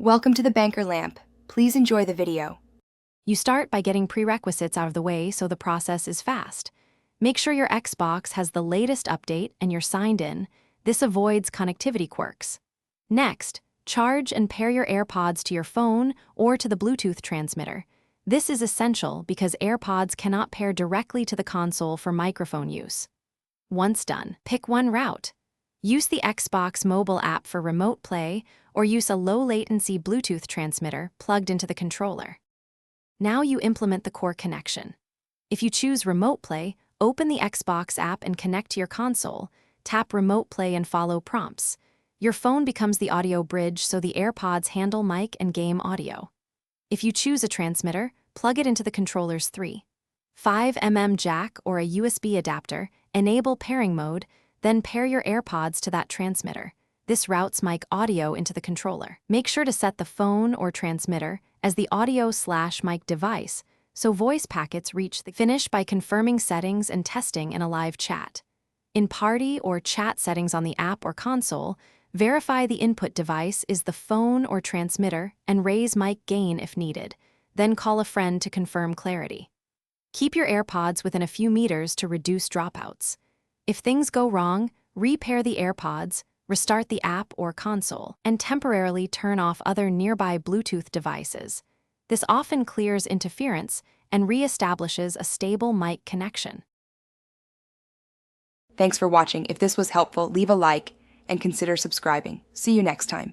Welcome to the Banker Lamp. Please enjoy the video. You start by getting prerequisites out of the way so the process is fast. Make sure your Xbox has the latest update and you're signed in. This avoids connectivity quirks. Next, charge and pair your AirPods to your phone or to the Bluetooth transmitter. This is essential because AirPods cannot pair directly to the console for microphone use. Once done, pick one route. Use the Xbox mobile app for remote play or use a low-latency Bluetooth transmitter plugged into the controller. Now you implement the core connection. If you choose Remote Play, open the Xbox app and connect to your console. Tap Remote Play and follow prompts. Your phone becomes the audio bridge so the AirPods handle mic and game audio. If you choose a transmitter, plug it into the controller's 3.5mm jack or a USB adapter, enable pairing mode, then pair your AirPods to that transmitter. This routes mic audio into the controller. Make sure to set the phone or transmitter as the audio/mic device so voice packets reach the finish by confirming settings and testing in a live chat. In party or chat settings on the app or console, verify the input device is the phone or transmitter and raise mic gain if needed. Then call a friend to confirm clarity. Keep your AirPods within a few meters to reduce dropouts. If things go wrong, repair the AirPods, restart the app or console, and temporarily turn off other nearby Bluetooth devices. This often clears interference and reestablishes a stable mic connection. Thanks for watching. If this was helpful, leave a like and consider subscribing. See you next time.